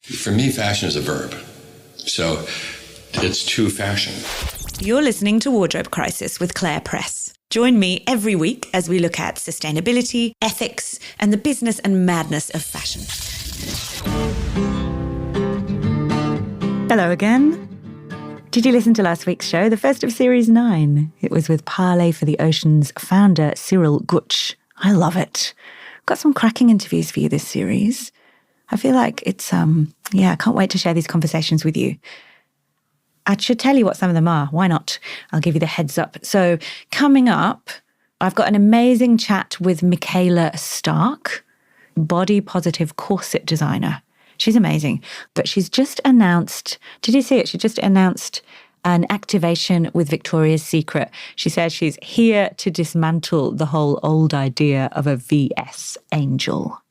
For me, fashion is a verb. So it's to fashion. You're listening to Wardrobe Crisis with Clare Press. Join me every week as we look at sustainability, ethics, and the business and madness of fashion. Hello again. Did you listen to last week's show, the first of Series 9? It was with Parley for the Ocean's founder, Cyril Gutsch. I love it. Got some cracking interviews for you this series. I feel like it's, I can't wait to share these conversations with you. I should tell you what some of them are. Why not? I'll give you the heads up. So coming up, I've got an amazing chat with Michaela Stark, body positive corset designer. She's amazing. But she's just announced, did you see it? She just announced an activation with Victoria's Secret. She says she's here to dismantle the whole old idea of a VS angel.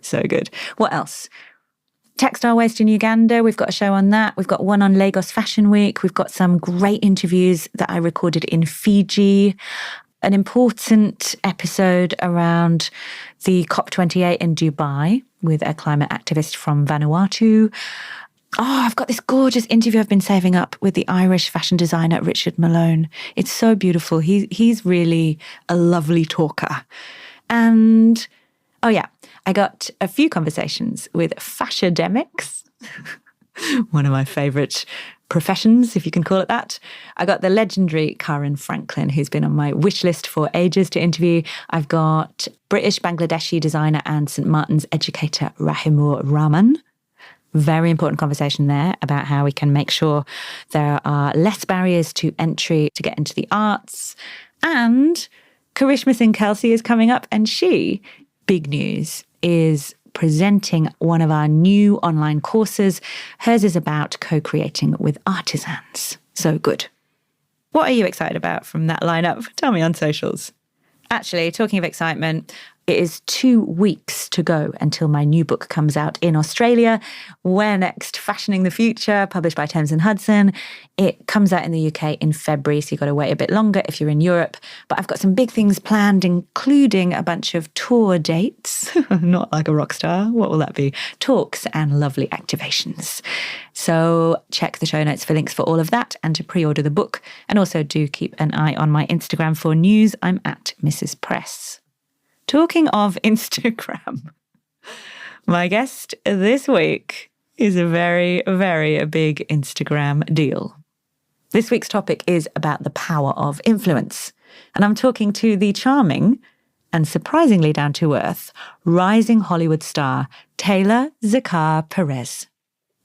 So good. What else? Textile waste in Uganda, we've got a show on that. We've got one on Lagos Fashion Week. We've got some great interviews that I recorded in Fiji. An important episode around the COP28 in Dubai with a climate activist from Vanuatu. Oh, I've got this gorgeous interview I've been saving up with the Irish fashion designer Richard Malone. It's so beautiful. He's really a lovely talker. And, oh yeah, I got a few conversations with fashademics, one of my favourite professions, if you can call it that. I got the legendary Karen Franklin, who's been on my wish list for ages to interview. I've got British Bangladeshi designer and St. Martin's educator Rahimur Rahman. Very important conversation there about how we can make sure there are less barriers to entry to get into the arts. And Karishma Singh Kelsey is coming up, and she, big news, is presenting one of our new online courses. Hers is about co-creating with artisans. So good. What are you excited about from that lineup? Tell me on socials. Actually, talking of excitement, it is 2 weeks to go until my new book comes out in Australia. Where Next? Fashioning the Future, published by Thames and Hudson. It comes out in the UK in February, so you've got to wait a bit longer if you're in Europe. But I've got some big things planned, including a bunch of tour dates. Not like a rock star. What will that be? Talks and lovely activations. So check the show notes for links for all of that and to pre-order the book. And also do keep an eye on my Instagram for news. I'm at Mrs. Press. Talking of Instagram, my guest this week is a very, very big Instagram deal. This week's topic is about the power of influence. And I'm talking to the charming and surprisingly down-to-earth rising Hollywood star, Taylor Zakhar Perez.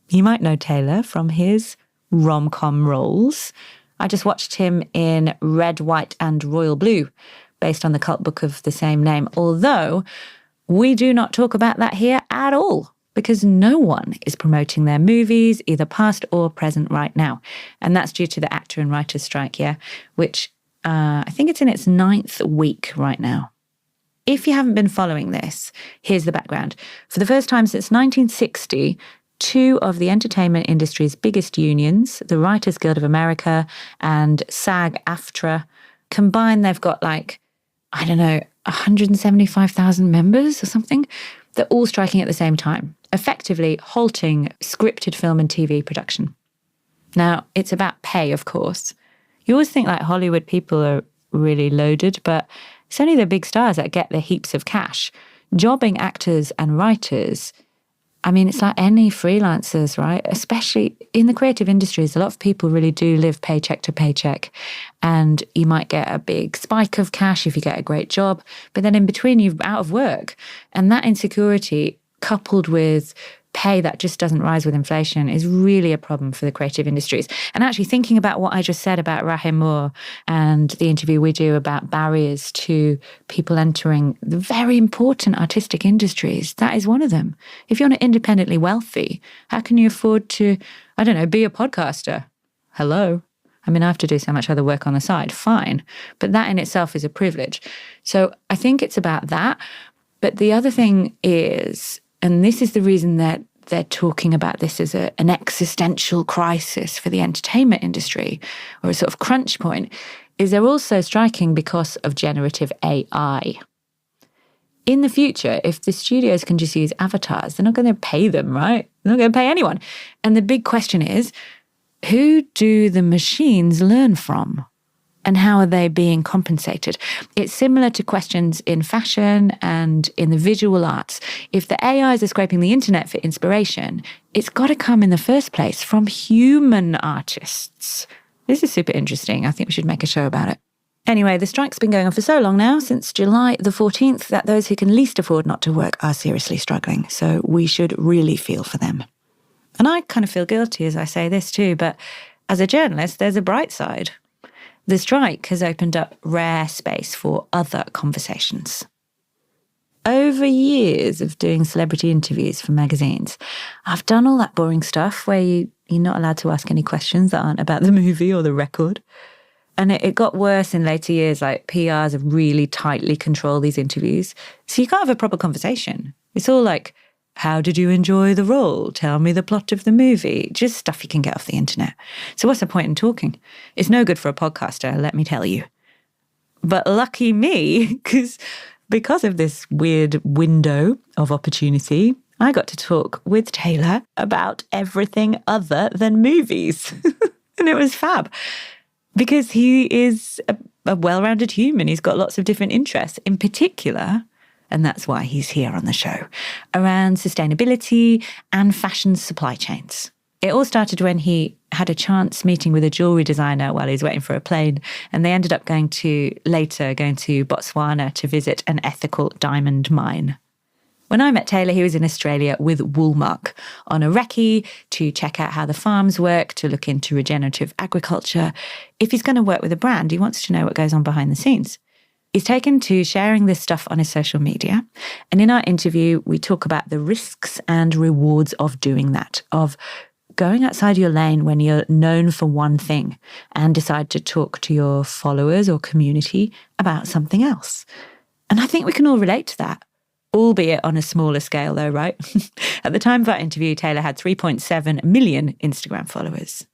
You might know Taylor from his rom-com roles. I just watched him in Red, White and Royal Blue, based on the cult book of the same name, although we do not talk about that here at all because no one is promoting their movies, either past or present right now. And that's due to the actor and writer's strike, which I think it's in its 9th week right now. If you haven't been following this, here's the background. For the first time since 1960, 2 of the entertainment industry's biggest unions, the Writers Guild of America and SAG-AFTRA, combined, they've got 175,000 members or something. They're all striking at the same time, effectively halting scripted film and TV production. Now, it's about pay, of course. You always think Hollywood people are really loaded, but it's only the big stars that get the heaps of cash. Jobbing actors and writers, it's like any freelancers, right? Especially in the creative industries, a lot of people really do live paycheck to paycheck. And you might get a big spike of cash if you get a great job, but then in between you're out of work. And that insecurity, coupled with pay that just doesn't rise with inflation, is really a problem for the creative industries. And actually thinking about what I just said about Rahimur and the interview we do about barriers to people entering the very important artistic industries, that is one of them. If you're not independently wealthy, how can you afford to, be a podcaster? Hello? I have to do so much other work on the side, fine. But that in itself is a privilege. So I think it's about that. But the other thing is, and this is the reason that they're talking about this as an existential crisis for the entertainment industry, or a sort of crunch point, is they're also striking because of generative AI. In the future, if the studios can just use avatars, they're not going to pay them, right? They're not going to pay anyone. And the big question is, who do the machines learn from? And how are they being compensated? It's similar to questions in fashion and in the visual arts. If the AIs are scraping the internet for inspiration, it's got to come in the first place from human artists. This is super interesting. I think we should make a show about it. Anyway, the strike's been going on for so long now, since July the 14th, that those who can least afford not to work are seriously struggling. So we should really feel for them. And I kind of feel guilty as I say this too, but as a journalist, there's a bright side. The strike has opened up rare space for other conversations. Over years of doing celebrity interviews for magazines, I've done all that boring stuff where you're not allowed to ask any questions that aren't about the movie or the record. And it got worse in later years, like PRs have really tightly controlled these interviews. So you can't have a proper conversation. It's all like, how did you enjoy the role? Tell me the plot of the movie. Just stuff you can get off the internet. So what's the point in talking? It's no good for a podcaster, let me tell you. But lucky me, because of this weird window of opportunity, I got to talk with Taylor about everything other than movies. And it was fab. Because he is a well-rounded human. He's got lots of different interests. In particular, and that's why he's here on the show, around sustainability and fashion supply chains. It all started when he had a chance meeting with a jewellery designer while he was waiting for a plane, and they ended up going to Botswana to visit an ethical diamond mine. When I met Taylor, he was in Australia with Woolmark on a recce to check out how the farms work, to look into regenerative agriculture. If he's going to work with a brand, he wants to know what goes on behind the scenes. He's taken to sharing this stuff on his social media. And in our interview, we talk about the risks and rewards of doing that, of going outside your lane when you're known for one thing and decide to talk to your followers or community about something else. And I think we can all relate to that. Albeit on a smaller scale though, right? At the time of our interview, Taylor had 3.7 million Instagram followers.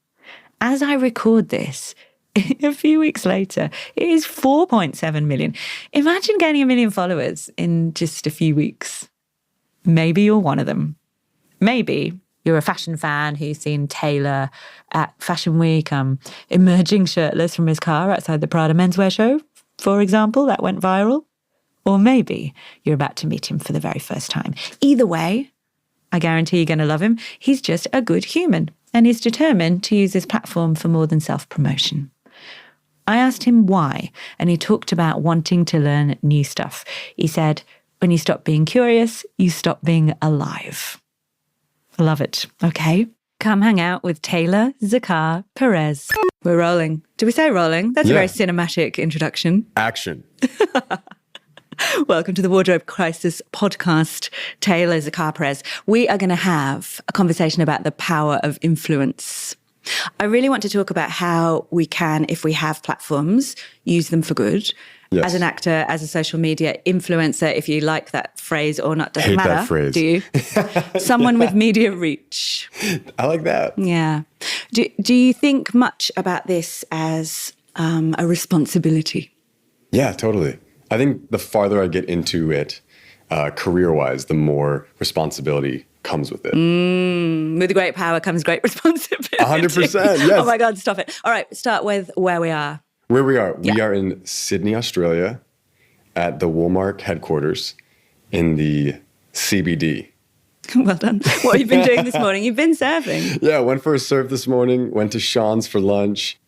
As I record this, a few weeks later, it is 4.7 million. Imagine gaining 1 million followers in just a few weeks. Maybe you're one of them. Maybe you're a fashion fan who's seen Taylor at Fashion Week, emerging shirtless from his car outside the Prada menswear show, for example, that went viral. Or maybe you're about to meet him for the very first time. Either way, I guarantee you're going to love him. He's just a good human, and he's determined to use his platform for more than self-promotion. I asked him why, and he talked about wanting to learn new stuff. He said, when you stop being curious, you stop being alive. I love it. Okay, come hang out with Taylor, Zakhar, Perez. We're rolling. Did we say rolling? That's a very cinematic introduction. Action. Welcome to the Wardrobe Crisis podcast, Taylor, Zakhar, Perez. We are going to have a conversation about the power of influence. I really want to talk about how we can, if we have platforms, use them for good. Yes. As an actor, as a social media influencer, if you like that phrase or not, doesn't matter. That phrase. Do you? Someone with media reach. I like that. Yeah. Do you think much about this as a responsibility? Yeah, totally. I think the farther I get into it, career-wise, the more responsibility comes with it. With great power comes great responsibility. 100%, yes. Oh my God, stop it. All right, start with where we are. Where we are. Yeah. We are in Sydney, Australia, at the Woolmark headquarters in the CBD. Well done. What have you been doing this morning? You've been surfing. Yeah, went for a surf this morning, went to Sean's for lunch,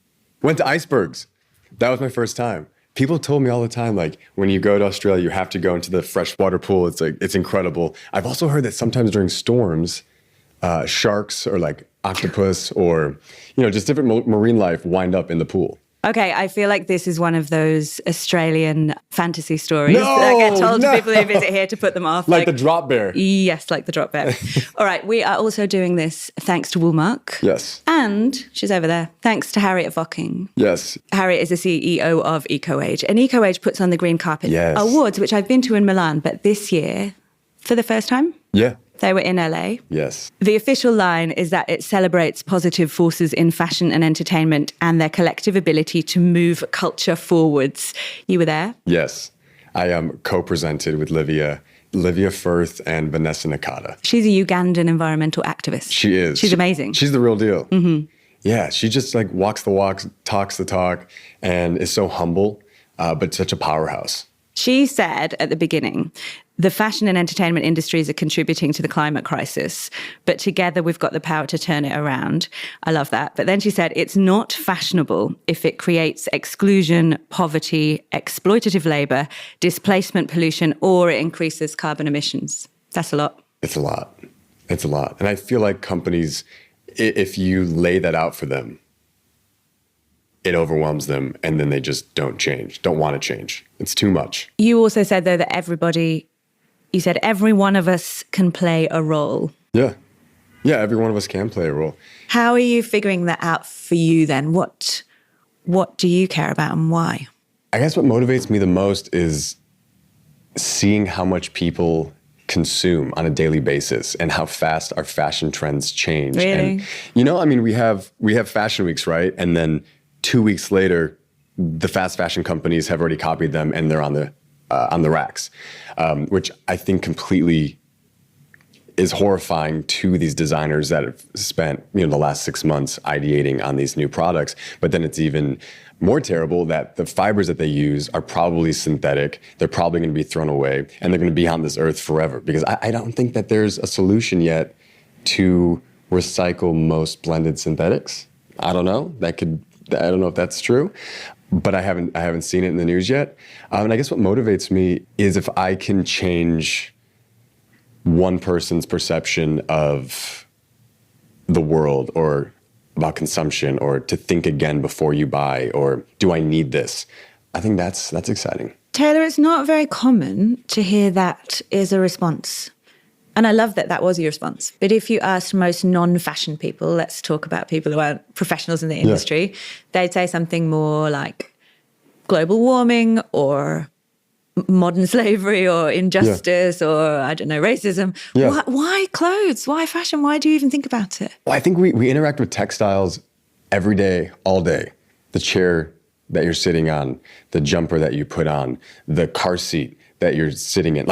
went to icebergs. That was my first time. People told me all the time, like, when you go to Australia, you have to go into the freshwater pool. It's incredible. I've also heard that sometimes during storms, sharks or like octopus or, just different marine life wind up in the pool. Okay, I feel like this is one of those Australian fantasy stories that get told to people who visit here to put them off. Like the drop bear. Yes, like the drop bear. All right, we are also doing this thanks to Woolmark. Yes. And, she's over there, thanks to Harriet Vocking. Yes. Harriet is the CEO of EcoAge. And EcoAge puts on the Green Carpet Awards, which I've been to in Milan, but this year, for the first time, they were in LA. Yes. The official line is that it celebrates positive forces in fashion and entertainment and their collective ability to move culture forwards. You were there? Yes. I co-presented with Livia Firth and Vanessa Nakata. She's a Ugandan environmental activist. She is. She's amazing. She's the real deal. Yeah, she just like walks the walk, talks the talk, and is so humble, but such a powerhouse. She said at the beginning, the fashion and entertainment industries are contributing to the climate crisis, but together we've got the power to turn it around. I love that. But then she said, it's not fashionable if it creates exclusion, poverty, exploitative labor, displacement pollution, or it increases carbon emissions. That's a lot. It's a lot. It's a lot. And I feel like companies, if you lay that out for them, it overwhelms them and then they just don't want to change. It's too much. You also said, though, that you said every one of us can play a role. Yeah. Yeah, every one of us can play a role. How are you figuring that out for you then? What do you care about and why? I guess what motivates me the most is seeing how much people consume on a daily basis and how fast our fashion trends change. Really? And we have fashion weeks, right? And then 2 weeks later, the fast fashion companies have already copied them and they're on the racks, which I think completely is horrifying to these designers that have spent the last 6 months ideating on these new products. But then it's even more terrible that the fibers that they use are probably synthetic. They're probably going to be thrown away and they're going to be on this earth forever, because I don't think that there's a solution yet to recycle most blended synthetics. I don't know. I don't know if that's true, but I haven't seen it in the news yet. And I guess what motivates me is if I can change one person's perception of the world or about consumption, or to think again before you buy, or do I need this? I think that's exciting. Taylor, it's not very common to hear that as a response. And I love that that was your response. But if you asked most non-fashion people, let's talk about people who aren't professionals in the industry, they'd say something more like global warming or modern slavery or injustice or, I don't know, racism. Yeah. Why clothes? Why fashion? Why do you even think about it? Well, I think we interact with textiles every day, all day. The chair that you're sitting on, the jumper that you put on, the car seat that you're sitting in.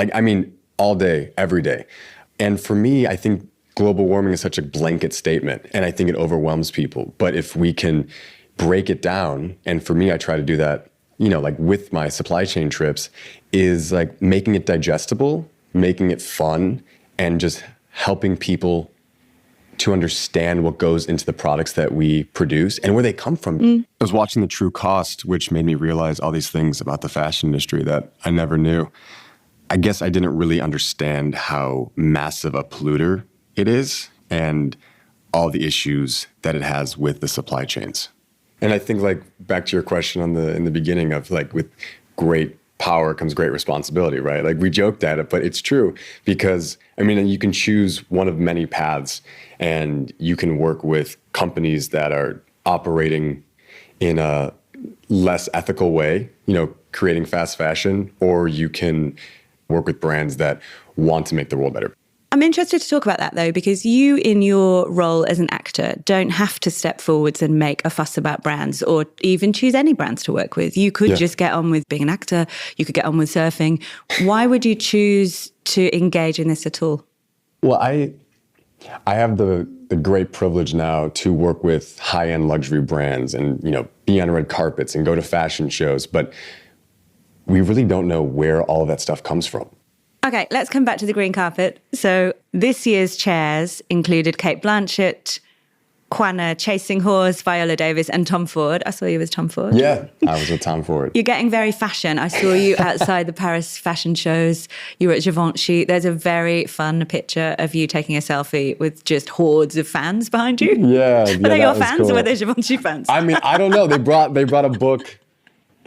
All day, every day. And for me, I think global warming is such a blanket statement, and I think it overwhelms people. But if we can break it down, and for me, I try to do that, with my supply chain trips, is like making it digestible, making it fun, and just helping people to understand what goes into the products that we produce and where they come from. I was watching The True Cost, which made me realize all these things about the fashion industry that I never knew. I guess I didn't really understand how massive a polluter it is and all the issues that it has with the supply chains. And I think, back to your question in the beginning of with great power comes great responsibility, right? We joked at it, but it's true, because you can choose one of many paths, and you can work with companies that are operating in a less ethical way, creating fast fashion, or you can work with brands that want to make the world better. I'm interested to talk about that, though, because you, in your role as an actor, don't have to step forwards and make a fuss about brands or even choose any brands to work with. You could just get on with being an actor. You could get on with surfing. Why would you choose to engage in this at all? Well, I have the great privilege now to work with high-end luxury brands and, be on red carpets and go to fashion shows. But we really don't know where all of that stuff comes from. Okay, let's come back to the green carpet. So this year's chairs included Cate Blanchett, Quanah, Chasing Horse, Viola Davis, and Tom Ford. I saw you with Tom Ford. Yeah, I was with Tom Ford. You're getting very fashion. I saw you outside the Paris fashion shows. You were at Givenchy. There's a very fun picture of you taking a selfie with just hordes of fans behind you. Yeah. Are they your fans or were they Givenchy fans? I don't know. They brought a book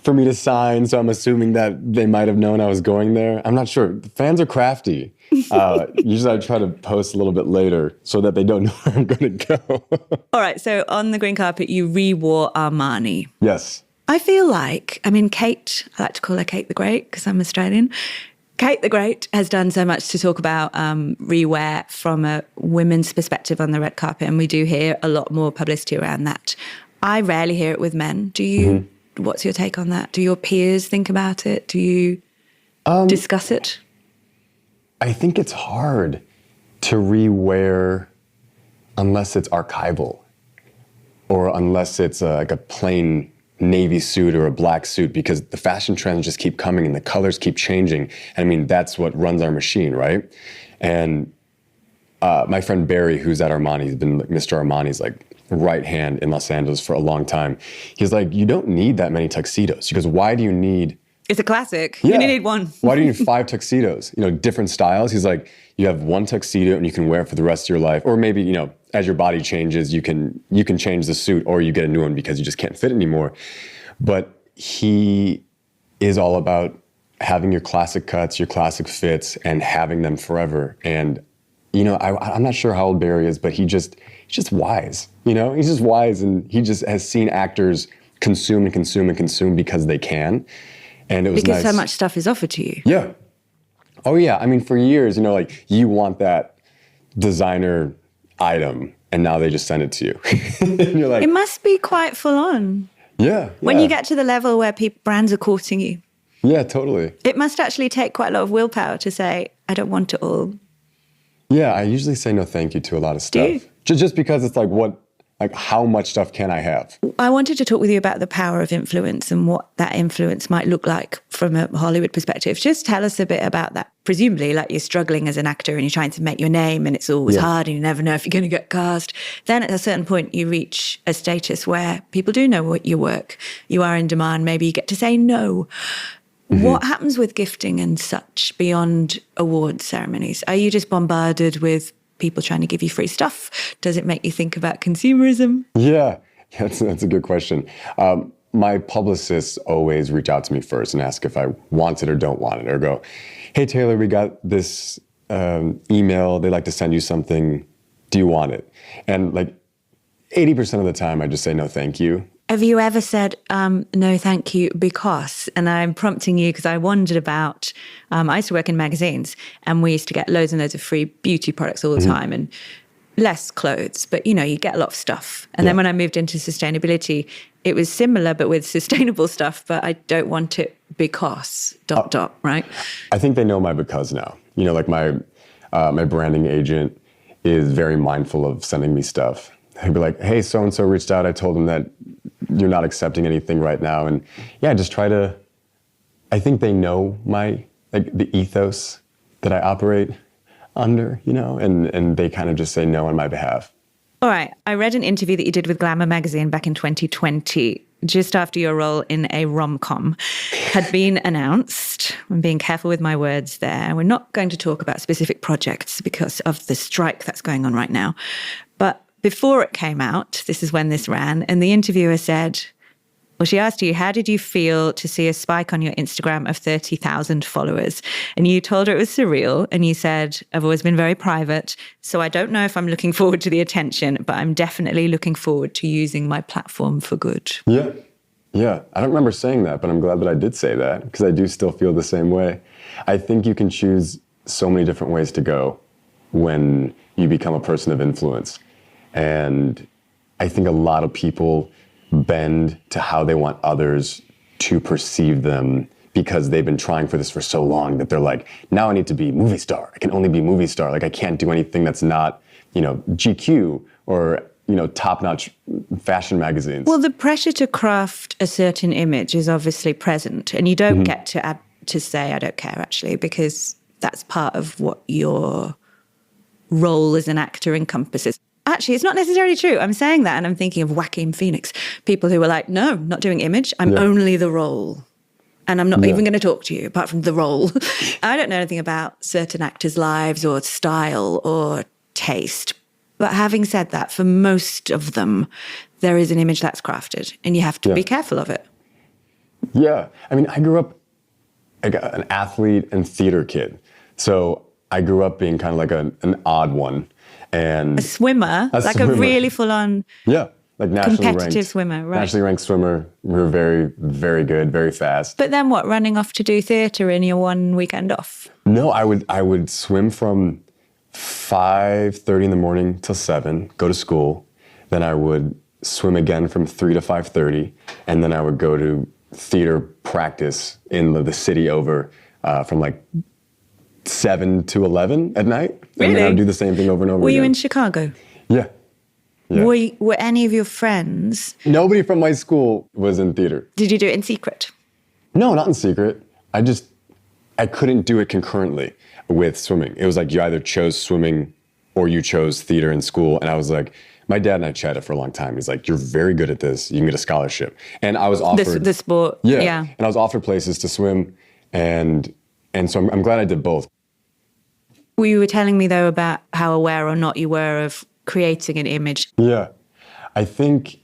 for me to sign, so I'm assuming that they might have known I was going there. I'm not sure. The fans are crafty. Usually I try to post a little bit later so that they don't know where I'm going to go. All right, so on the green carpet, you re-wore Armani. Yes. I feel like, Kate, I like to call her Kate the Great because I'm Australian. Kate the Great has done so much to talk about re-wear from a women's perspective on the red carpet, and we do hear a lot more publicity around that. I rarely hear it with men. Do you? What's your take on that? Do your peers think about it? Do you discuss it? I think it's hard to rewear unless it's archival or unless it's like a plain navy suit or a black suit, because the fashion trends just keep coming and the colors keep changing. I mean, that's what runs our machine, right? And my friend Barry, who's at Armani, he's been Mr. Armani's like right hand in Los Angeles for a long time. He's like, you don't need that many tuxedos. He goes, why do you need... It's a classic. You only need one. Why do you need 5 tuxedos? Different styles. He's like, you have one tuxedo and you can wear it for the rest of your life. Or maybe, as your body changes, you can change the suit, or you get a new one because you just can't fit anymore. But he is all about having your classic cuts, your classic fits, and having them forever. And, I'm not sure how old Barry is, but he's just wise. He's just wise, and he just has seen actors consume and consume and consume because they can. And it was because nice. so much stuff is offered to you. Yeah. Oh, yeah. I mean, for years, you want that designer item, and now they just send it to you. And you're like, it must be quite full on. Yeah. When you get to the level where brands are courting you. Yeah, totally. It must actually take quite a lot of willpower to say, I don't want it all. Yeah, I usually say no thank you to a lot of stuff. Do you? Just because it's like how much stuff can I have? I wanted to talk with you about the power of influence and what that influence might look like from a Hollywood perspective. Just tell us a bit about that. Presumably, like, you're struggling as an actor and you're trying to make your name, and it's always hard and you never know if you're going to get cast. Then at a certain point, you reach a status where people do know what your work. You are in demand. Maybe you get to say no. Mm-hmm. What happens with gifting and such beyond award ceremonies? Are you just bombarded with people trying to give you free stuff? Does it make you think about consumerism? Yeah, that's a good question. My publicists always reach out to me first and ask if I want it or don't want it, or go, hey, Taylor, we got this email. They'd like to send you something. Do you want it? And like 80% of the time, I just say, no, thank you. Have you ever said, no, thank you, because, and I'm prompting you because I wondered about, I used to work in magazines, and we used to get loads and loads of free beauty products all the time, and less clothes, but you get a lot of stuff. And then when I moved into sustainability, it was similar, but with sustainable stuff, but I don't want it because, ... right? I think they know my because now. Like my branding agent is very mindful of sending me stuff. He'd be like, hey, so-and-so reached out. I told him that you're not accepting anything right now. And yeah, just try to, I think they know the ethos that I operate under, and they kind of just say no on my behalf. All right. I read an interview that you did with Glamour magazine back in 2020, just after your role in a rom-com had been announced. I'm being careful with my words there. We're not going to talk about specific projects because of the strike that's going on right now. But before it came out, this is when this ran, and the interviewer said, well, she asked you, how did you feel to see a spike on your Instagram of 30,000 followers? And you told her it was surreal. And you said, I've always been very private, so I don't know if I'm looking forward to the attention, but I'm definitely looking forward to using my platform for good. Yeah. I don't remember saying that, but I'm glad that I did say that, because I do still feel the same way. I think you can choose so many different ways to go when you become a person of influence. And I think a lot of people bend to how they want others to perceive them because they've been trying for this for so long that they're like, now I need to be movie star. I can only be movie star. Like, I can't do anything that's not, GQ or, top-notch fashion magazines. Well, the pressure to craft a certain image is obviously present, and you don't get to say, I don't care, actually, because that's part of what your role as an actor encompasses. Actually, it's not necessarily true. I'm saying that and I'm thinking of Joaquin Phoenix. People who were like, no, not doing image. I'm only the role. And I'm not even going to talk to you apart from the role. I don't know anything about certain actors' lives or style or taste. But having said that, for most of them, there is an image that's crafted and you have to be careful of it. Yeah. I mean, I grew up like an athlete and theater kid. So I grew up being kind of like an odd one. And a swimmer, a really full-on competitive swimmer, right? Nationally ranked swimmer. We were very, very good, very fast. But then what, running off to do theatre in your one weekend off? No, I would swim from 5:30 in the morning till 7, go to school. Then I would swim again from 3 to 5:30. And then I would go to theater practice in the city over from like 7 to 11 at night. Really? And then I would do the same thing over and over Were again. you in Chicago? Yeah. Yeah. Were any of your friends? Nobody from my school was in theater. Did you do it in secret? No, not in secret. I couldn't do it concurrently with swimming. It was like you either chose swimming or you chose theater in school. And I was like, my dad and I chatted for a long time. He's like, you're very good at this. You can get a scholarship. And I was offered The sport. Yeah. And I was offered places to swim. And so I'm glad I did both. You were telling me, though, about how aware or not you were of creating an image. Yeah. I think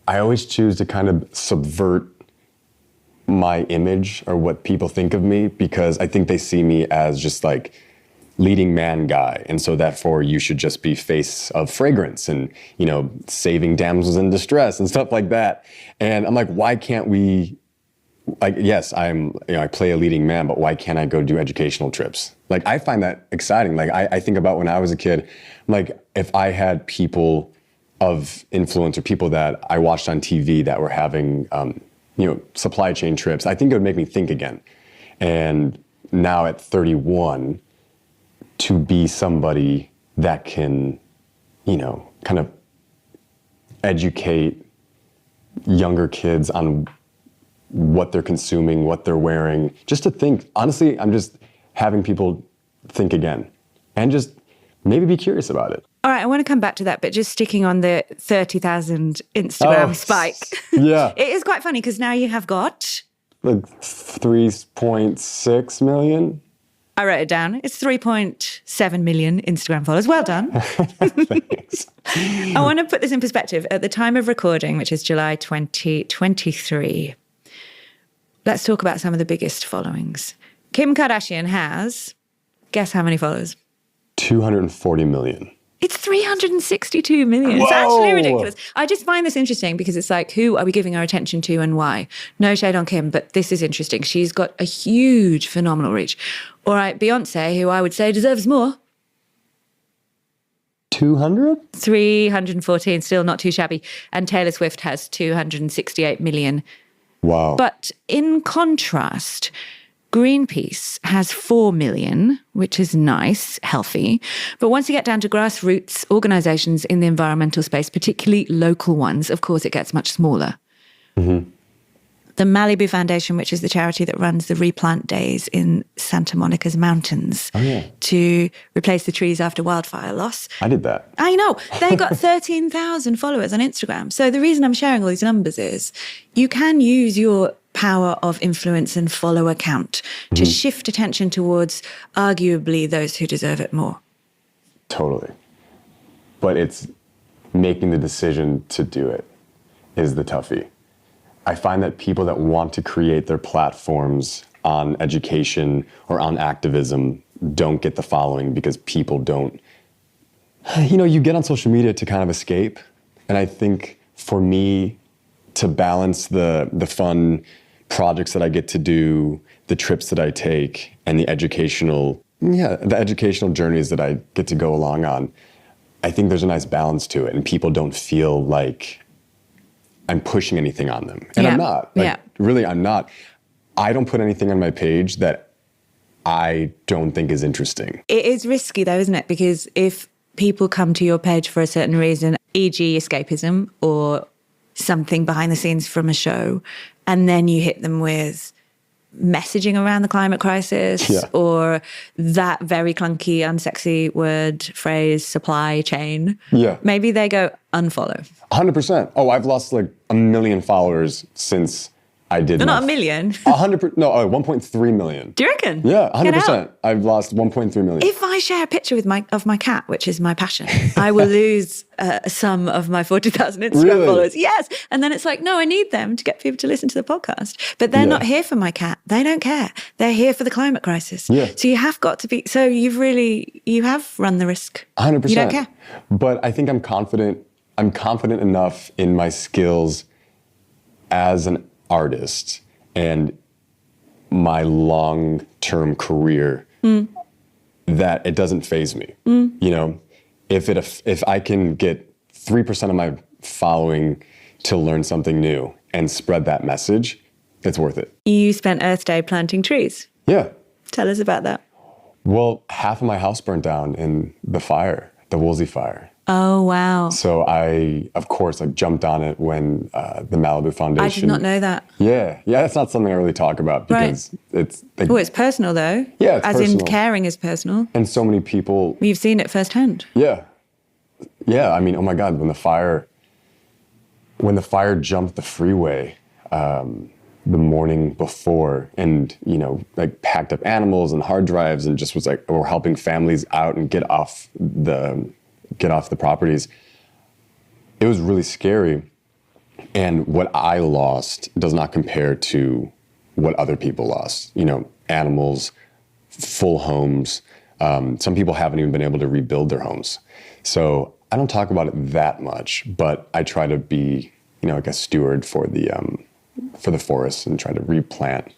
I always choose to kind of subvert my image or what people think of me because I think they see me as just like leading man guy. And so therefore you should just be face of fragrance and, you know, saving damsels in distress and stuff like that. And I'm like, why can't we, like, yes, I play a leading man, but why can't I go do educational trips? Like, I find that exciting. Like, I think about when I was a kid, like, if I had people of influence or people that I watched on TV that were having, supply chain trips, I think it would make me think again. And now at 31, to be somebody that can, kind of educate younger kids on what they're consuming, what they're wearing, just to think, honestly, I'm just having people think again and just maybe be curious about it. All right, I want to come back to that, but just sticking on the 30,000 Instagram spike. Yeah. It is quite funny because now you have got... Like 3.6 million. I wrote it down. It's 3.7 million Instagram followers. Well done. Thanks. I want to put this in perspective. At the time of recording, which is July 2023, let's talk about some of the biggest followings. Kim Kardashian has, guess how many followers? 240 million. It's 362 million. It's actually ridiculous. I just find this interesting because it's like, who are we giving our attention to and why? No shade on Kim, but this is interesting. She's got a huge, phenomenal reach. All right, Beyonce, who I would say deserves more. 200? 314, still not too shabby. And Taylor Swift has 268 million. Wow. But in contrast, Greenpeace has 4 million, which is nice, healthy. But once you get down to grassroots organisations in the environmental space, particularly local ones, of course, it gets much smaller. Mm-hmm. The Malibu Foundation, which is the charity that runs the replant days in Santa Monica's mountains to replace the trees after wildfire loss. I did that. I know. They got 13,000 followers on Instagram. So the reason I'm sharing all these numbers is you can use your power of influence and follower count to shift attention towards arguably those who deserve it more. Totally. But it's making the decision to do it is the toughie. I find that people that want to create their platforms on education or on activism don't get the following because people don't. You get on social media to kind of escape. And I think for me to balance the fun projects that I get to do, the trips that I take, and the educational journeys that I get to go along on, I think there's a nice balance to it. And people don't feel like I'm pushing anything on them. And I'm not. Really, I'm not. I don't put anything on my page that I don't think is interesting. It is risky though, isn't it? Because if people come to your page for a certain reason, e.g. escapism or something behind the scenes from a show, and then you hit them with messaging around the climate crisis or that very clunky, unsexy word, phrase, supply chain, maybe they go unfollow. 100%. Oh, I've lost like 1 million followers since I did. Not 1 million. 100%. No, 1.3 million. Do you reckon? Yeah, 100%. I've lost 1.3 million. If I share a picture with of my cat, which is my passion, I will lose some of my 40,000 Instagram followers. Yes. And then it's like, no, I need them to get people to listen to the podcast. But they're not here for my cat. They don't care. They're here for the climate crisis. Yeah. So you have got to be, you have run the risk. 100%. You don't care. But I think I'm confident enough in my skills as an artist and my long-term career that it doesn't faze me. If I can get 3% of my following to learn something new and spread that message, it's worth it. You spent Earth Day planting trees. Yeah. Tell us about that. Well, half of my house burned down in the fire, the Woolsey fire. Oh, wow. So I, of course, like jumped on it when the Malibu Foundation. I did not know that. Yeah, that's not something I really talk about because it's. Like, oh, it's personal though. Yeah, it's as personal. in caring is personal. And so many people. You've seen it firsthand. Yeah. I mean, oh my God, when the fire jumped the freeway the morning before, and like packed up animals and hard drives, and just was like, we're helping families out and get off the properties. It was really scary. And what I lost does not compare to what other people lost. Animals, full homes. Some people haven't even been able to rebuild their homes. So I don't talk about it that much, but I try to be, like a steward for the forests and try to replant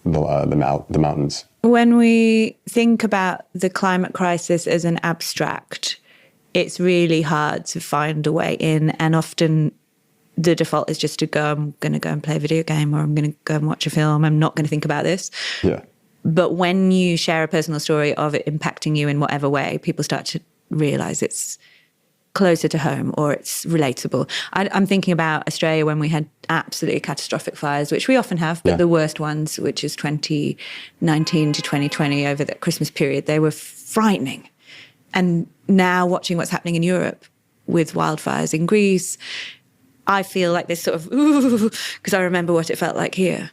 the mountains. When we think about the climate crisis as an abstract, it's really hard to find a way in, and often the default is just to go, I'm going to go and play a video game, or I'm going to go and watch a film. I'm not going to think about this. Yeah. But when you share a personal story of it impacting you in whatever way, people start to realize it's closer to home or it's relatable. I'm thinking about Australia when we had absolutely catastrophic fires, which we often have, but the worst ones, which is 2019 to 2020 over the Christmas period, they were frightening. And now watching what's happening in Europe with wildfires in Greece, I feel like this sort of, ooh, because I remember what it felt like here.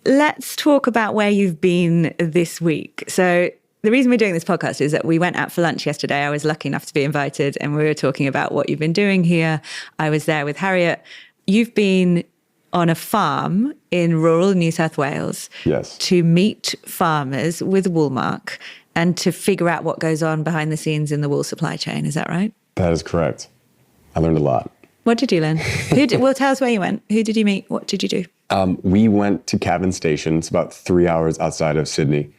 Let's talk about where you've been this week. So the reason we're doing this podcast is that we went out for lunch yesterday. I was lucky enough to be invited, and we were talking about what you've been doing here. I was there with Harriet. You've been on a farm in rural New South Wales. Yes. To meet farmers with Woolmark and to figure out what goes on behind the scenes in the wool supply chain. Is that right? That is correct. I learned a lot. What did you learn? Well, tell us where you went. Who did you meet? What did you do? We went to Cavan Station. It's about 3 hours outside of Sydney.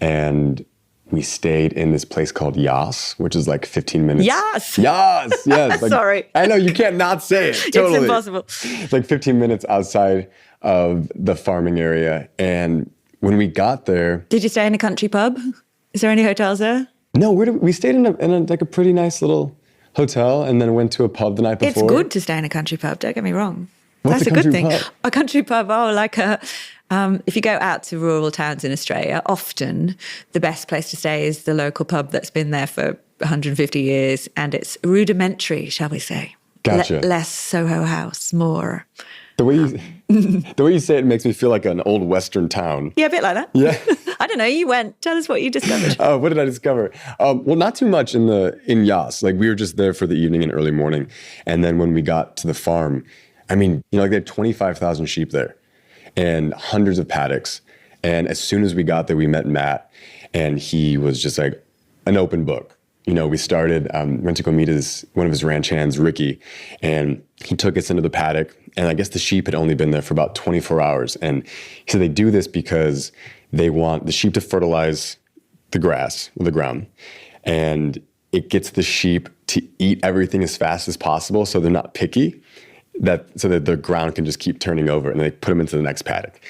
And we stayed in this place called Yas, which is like 15 minutes. Yas! Yes. Like, sorry. I know, you can't not say it. Totally. It's impossible. It's like 15 minutes outside of the farming area. And when we got there... Did you stay in a country pub? Is there any hotels there? No, we stayed in a pretty nice little hotel, and then went to a pub the night before. It's good to stay in a country pub, don't get me wrong. What's That's a good thing. Pub? A country pub, if you go out to rural towns in Australia, often the best place to stay is the local pub that's been there for 150 years, and it's rudimentary, shall we say. Gotcha. Less Soho House, more. The way you say it makes me feel like an old Western town. Yeah, a bit like that. Yeah. I don't know. You went. Tell us what you discovered. Oh, what did I discover? Well, not too much in Yas. Like, we were just there for the evening and early morning. And then when we got to the farm, I mean, like, they had 25,000 sheep there and hundreds of paddocks. And as soon as we got there, we met Matt, and he was just like an open book. We started, went to go meet one of his ranch hands, Ricky, and he took us into the paddock. And I guess the sheep had only been there for about 24 hours. And he said they do this because they want the sheep to fertilize the grass, the ground. And it gets the sheep to eat everything as fast as possible, so they're not picky, so that the ground can just keep turning over, and they put them into the next paddock.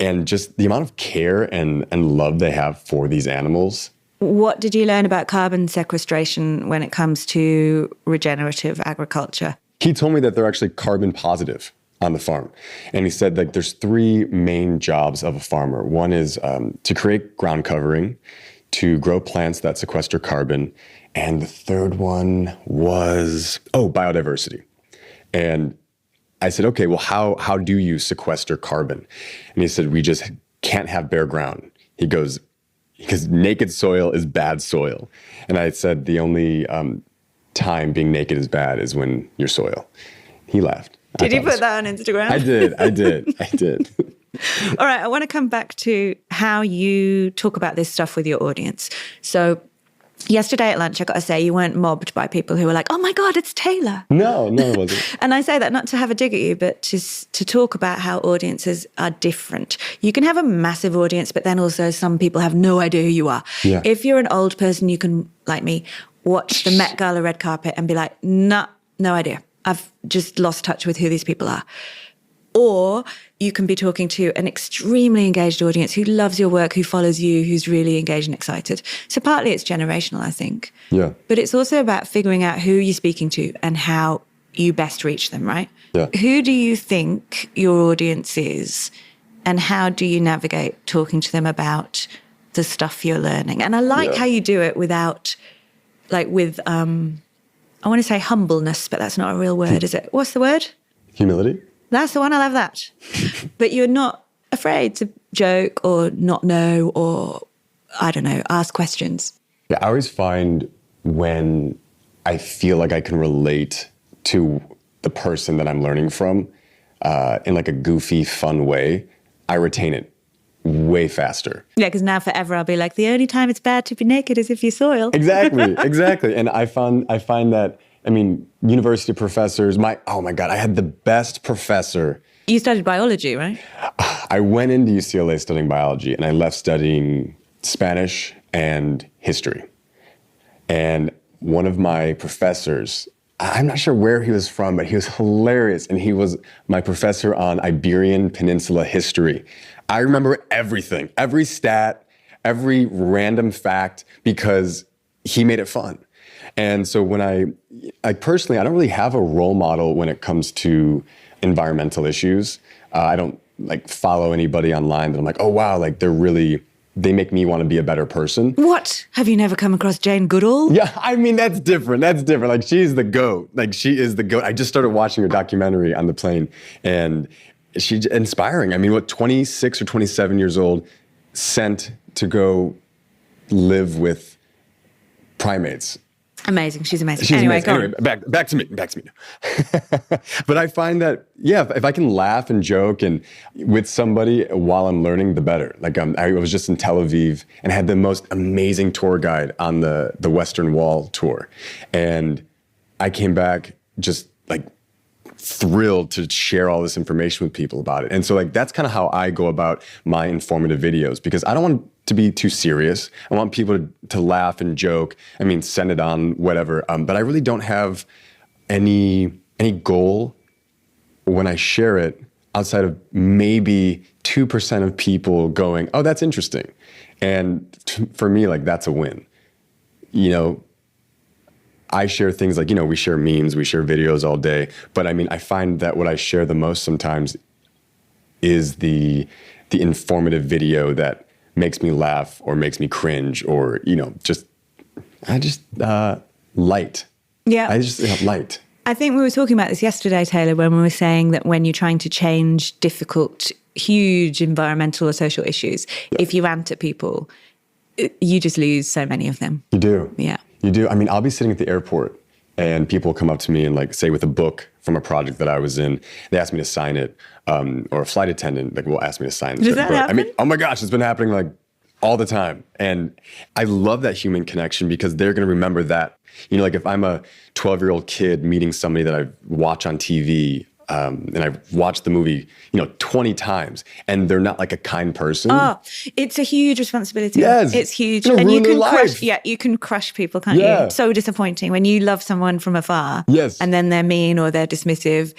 And just the amount of care and love they have for these animals. What did you learn about carbon sequestration when it comes to regenerative agriculture? He told me that they're actually carbon positive on the farm. And he said that there's three main jobs of a farmer. One is to create ground covering, to grow plants that sequester carbon, and the third one was, biodiversity. And I said, okay, well, how do you sequester carbon? And he said, we just can't have bare ground. He goes, because naked soil is bad soil. And I said, the only time being naked is bad is when you're soil. He laughed. Did you put that on Instagram? I did. All right, I want to come back to how you talk about this stuff with your audience. So yesterday at lunch, I got to say, you weren't mobbed by people who were like, oh my God, it's Taylor. No, it wasn't. And I say that not to have a dig at you, but to talk about how audiences are different. You can have a massive audience, but then also some people have no idea who you are. Yeah. If you're an old person, you can, like me, watch the Met Gala red carpet and be like, no idea. I've just lost touch with who these people are. Or you can be talking to an extremely engaged audience who loves your work, who follows you, who's really engaged and excited. So partly it's generational, I think. Yeah. But it's also about figuring out who you're speaking to and how you best reach them, right? Yeah. Who do you think your audience is, and how do you navigate talking to them about the stuff you're learning? And I like how you do it without, like, with, I want to say humbleness, but that's not a real word, is it? What's the word? Humility? That's the one. I love that. But you're not afraid to joke or not know or, I don't know, ask questions. Yeah, I always find when I feel like I can relate to the person that I'm learning from in like a goofy, fun way, I retain it way faster. Yeah, because now forever I'll be like, the only time it's bad to be naked is if you soil. Exactly. And I find that, I mean, university professors, oh my God, I had the best professor. You studied biology, right? I went into UCLA studying biology, and I left studying Spanish and history. And one of my professors, I'm not sure where he was from, but he was hilarious. And he was my professor on Iberian Peninsula history. I remember everything, every stat, every random fact, because he made it fun. And so when I personally, I don't really have a role model when it comes to environmental issues. I don't like follow anybody online that I'm like, oh wow, like they make me want to be a better person. What? Have you never come across Jane Goodall? Yeah, I mean, that's different. Like, she's the GOAT. Like, she is the GOAT. I just started watching her documentary on the plane, and she's inspiring. I mean, 26 or 27 years old, sent to go live with primates. Amazing. She's amazing. She's anyway, amazing. Back to me. But I find that, if I can laugh and joke and with somebody while I'm learning, the better. Like, I was just in Tel Aviv and had the most amazing tour guide on the Western Wall tour. And I came back just like thrilled to share all this information with people about it. And so like, that's kind of how I go about my informative videos, because I don't want to be too serious. I want people to laugh and joke. I mean, send it on, whatever. But I really don't have any goal when I share it outside of maybe 2% of people going, oh, that's interesting. And for me, like, that's a win. You know, I share things like, we share memes, we share videos all day. But I mean, I find that what I share the most sometimes is the informative video that makes me laugh or makes me cringe, or, light. Yeah. I just light. I think we were talking about this yesterday, Taylor, when we were saying that when you're trying to change difficult, huge environmental or social issues, if you rant at people, you just lose so many of them. You do. Yeah. You do. I mean, I'll be sitting at the airport and people come up to me and, like, say with a book from a project that I was in, they ask me to sign it, or a flight attendant will ask me to sign Does the that book. happen? I mean, oh my gosh, it's been happening like all the time. And I love that human connection, because they're going to remember that. Like, if I'm a 12-year-old kid meeting somebody that I watch on TV, and I've watched the movie, 20 times, and they're not like a kind person. Oh, it's a huge responsibility. Yes. It's huge. It's gonna And you ruin their can life. you can crush people, can't Yeah. you? So disappointing when you love someone from afar. Yes. And then they're mean or they're dismissive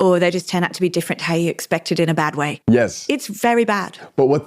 or they just turn out to be different to how you expected in a bad way. Yes. It's very bad. But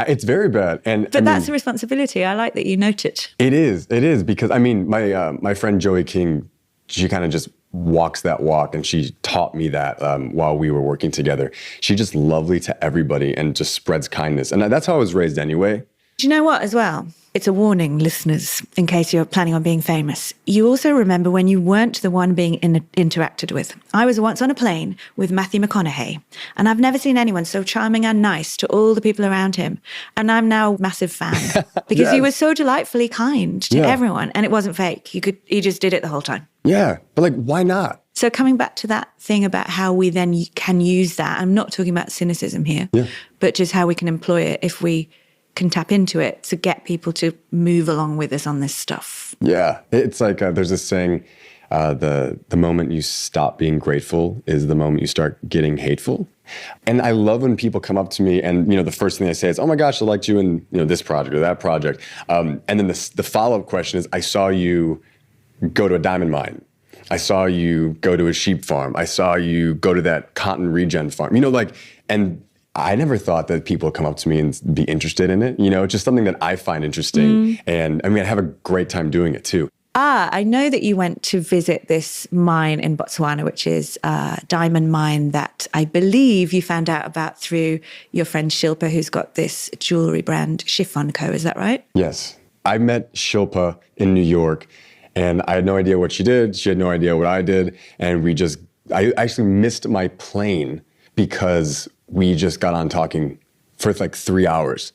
it's very bad. But that's a responsibility. I like that you note it. It is because I mean, my friend Joey King, she kind of just walks that walk, and she taught me that while we were working together. She's just lovely to everybody and just spreads kindness, and that's how I was raised anyway. Do you know what, as well? It's a warning, listeners, in case you're planning on being famous. You also remember when you weren't the one being interacted with. I was once on a plane with Matthew McConaughey, and I've never seen anyone so charming and nice to all the people around him. And I'm now a massive fan because he was so delightfully kind to everyone, and it wasn't fake. He just did it the whole time. Yeah, but like, why not? So coming back to that thing about how we then can use that, I'm not talking about cynicism here, but just how we can employ it if we can tap into it to get people to move along with us on this stuff. Yeah, it's like there's this saying, the moment you stop being grateful is the moment you start getting hateful. And I love when people come up to me and, the first thing they say is, oh my gosh, I liked you in, this project or that project. And then the follow-up question is, I saw you go to a diamond mine. I saw you go to a sheep farm. I saw you go to that cotton regen farm. And I never thought that people would come up to me and be interested in it. It's just something that I find interesting. And I have a great time doing it too. I know that you went to visit this mine in Botswana, which is a diamond mine that I believe you found out about through your friend Shilpa, who's got this jewelry brand, Chiffon Co. Is that right? Yes. I met Shilpa in New York, and I had no idea what she did. She had no idea what I did. And I actually missed my plane because we just got on talking for like 3 hours.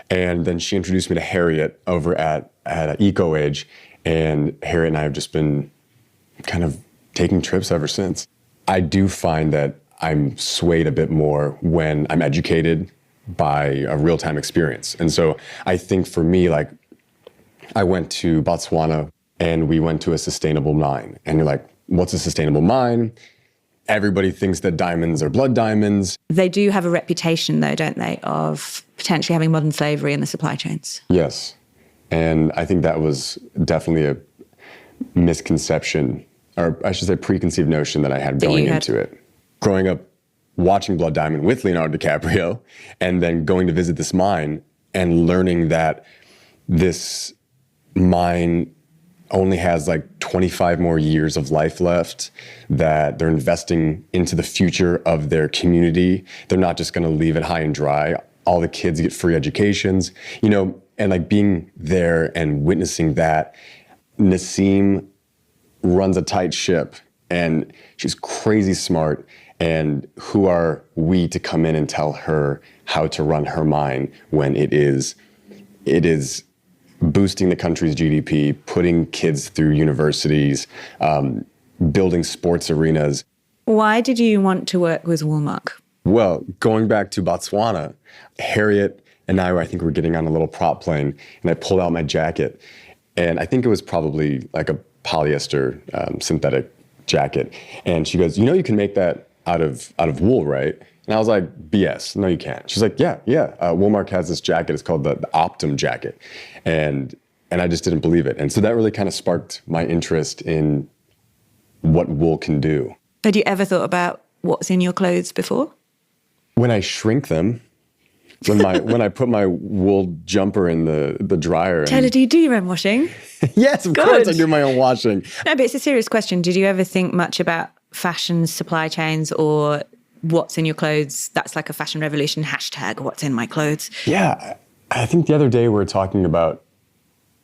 And then she introduced me to Harriet over at Eco Age. And Harriet and I have just been kind of taking trips ever since. I do find that I'm swayed a bit more when I'm educated by a real-time experience. And so I think for me, like, I went to Botswana and we went to a sustainable mine. And you're like, what's a sustainable mine? Everybody thinks that diamonds are blood diamonds. They do have a reputation, though, don't they, of potentially having modern slavery in the supply chains? Yes. And I think that was definitely a misconception, or I should say preconceived notion that I had going into it. Growing up watching Blood Diamond with Leonardo DiCaprio and then going to visit this mine and learning that this mine only has like 25 more years of life left, that they're investing into the future of their community. They're not just going to leave it high and dry. All the kids get free educations, and like being there and witnessing that. Nassim runs a tight ship and she's crazy smart. And who are we to come in and tell her how to run her mine when it is boosting the country's GDP, putting kids through universities, building sports arenas. Why did you want to work with Woolmark? Well, going back to Botswana, Harriet and I think we were getting on a little prop plane, and I pulled out my jacket, and I think it was probably like a polyester synthetic jacket. And she goes, you can make that out of wool, right? And I was like, BS, no, you can't. She's like, yeah. Woolmark has this jacket. It's called the Optum jacket. And I just didn't believe it. And so that really kind of sparked my interest in what wool can do. Had you ever thought about what's in your clothes before? When I shrink them, when I put my wool jumper in the dryer. Taylor, do you do your own washing? Yes, of course I do my own washing. No, but it's a serious question. Did you ever think much about fashion supply chains or what's in your clothes? That's like a fashion revolution hashtag, what's in my clothes. Yeah, I think the other day we were talking about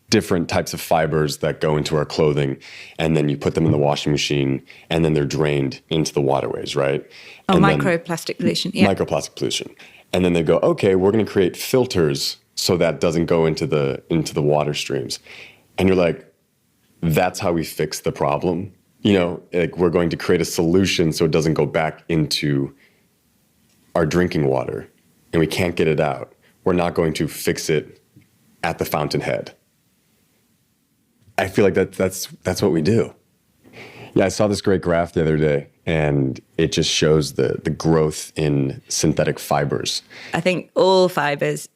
different types of fibers that go into our clothing, and then you put them in the washing machine, and then they're drained into the waterways, right? Oh, microplastic pollution. Yeah. Microplastic pollution. And then they go, okay, we're going to create filters so that doesn't go into the water streams. And you're like, that's how we fix the problem? Like we're going to create a solution so it doesn't go back into our drinking water, and we can't get it out. We're not going to fix it at the fountainhead. I feel like that's what we do. Yeah, I saw this great graph the other day, and it just shows the growth in synthetic fibers. I think all fibers,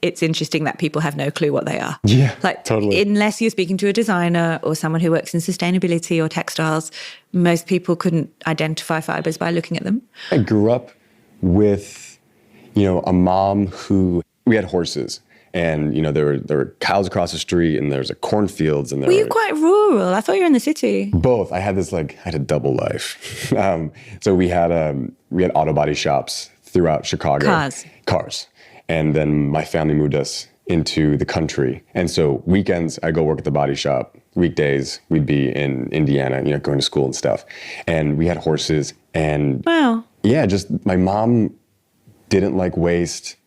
it's interesting that people have no clue what they are. Yeah, totally. Unless you're speaking to a designer or someone who works in sustainability or textiles, most people couldn't identify fibers by looking at them. I grew up with, a mom we had horses. And, there were cows across the street, and there's cornfields. And were you quite rural? I thought you were in the city. Both. I had a double life. So we had auto body shops throughout Chicago. Cars. And then my family moved us into the country. And so weekends, I go work at the body shop. Weekdays, we'd be in Indiana, going to school and stuff. And we had horses. And wow. Yeah, just my mom didn't like waste.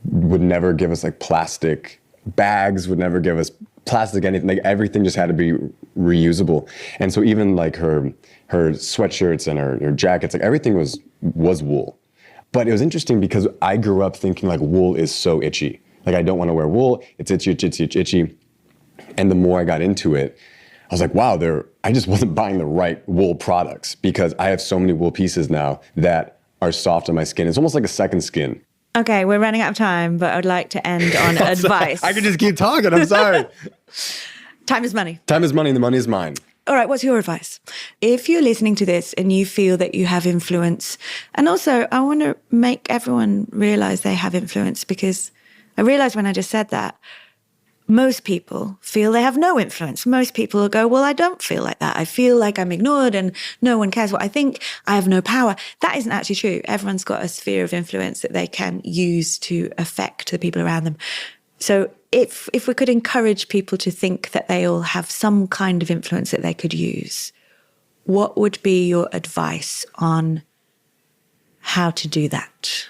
Would never give us like plastic bags, would never give us plastic anything. Like everything just had to be reusable. And so even like her sweatshirts and her jackets, like everything was wool. But it was interesting because I grew up thinking like wool is so itchy. Like I don't want to wear wool. It's itchy. And the more I got into it, I was like, wow, I just wasn't buying the right wool products because I have so many wool pieces now that are soft on my skin. It's almost like a second skin. Okay, we're running out of time, but I'd like to end on advice. I could just keep talking. I'm sorry. Time is money. Time is money, and the money is mine. All right, what's your advice? If you're listening to this and you feel that you have influence, and also I want to make everyone realize they have influence, because I realized when I just said that, most people feel they have no influence. Most people will go, well, I don't feel like that. I feel like I'm ignored and no one cares what I think. I have no power. That isn't actually true. Everyone's got a sphere of influence that they can use to affect the people around them. So if we could encourage people to think that they all have some kind of influence that they could use, what would be your advice on how to do that?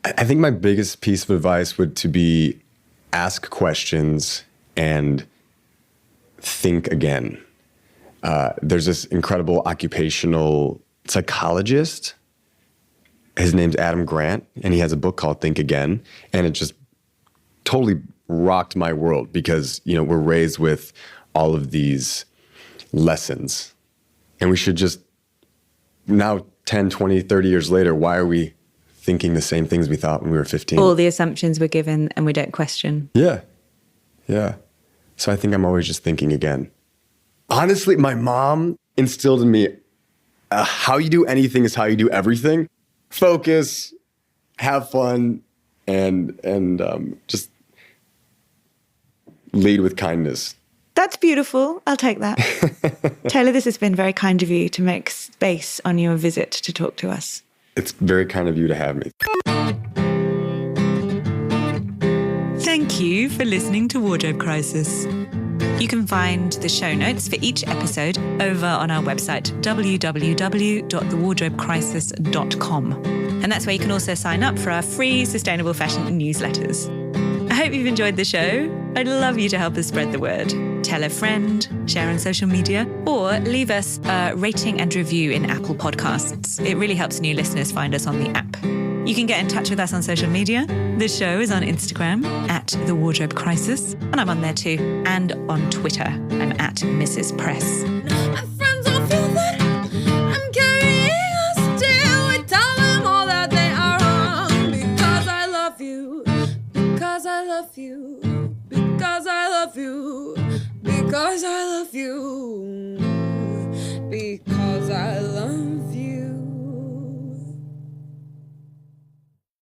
I think my biggest piece of advice would to be ask questions and think again. There's this incredible occupational psychologist. His name's Adam Grant, and he has a book called Think Again. And it just totally rocked my world because, we're raised with all of these lessons. And we should just, now 10, 20, 30 years later, why are we thinking the same things we thought when we were 15? All the assumptions we're given and we don't question. Yeah. So I think I'm always just thinking again. Honestly, my mom instilled in me, how you do anything is how you do everything. Focus, have fun, and just lead with kindness. That's beautiful. I'll take that. Taylor, this has been very kind of you to make space on your visit to talk to us. It's very kind of you to have me. Thank you for listening to Wardrobe Crisis. You can find the show notes for each episode over on our website, www.thewardrobecrisis.com. And that's where you can also sign up for our free sustainable fashion newsletters. I hope you've enjoyed the show. I'd love you to help us spread the word. Tell a friend, share on social media, or leave us a rating and review in Apple Podcasts. It really helps new listeners find us on the app. You can get in touch with us on social media. The show is on Instagram at The Wardrobe Crisis, and I'm on there too. And on Twitter, I'm at Mrs. Press. My friends all feel that I'm carrying a still. I tell them all that they are wrong because I love you, because I love you, because I love you, because I love you, because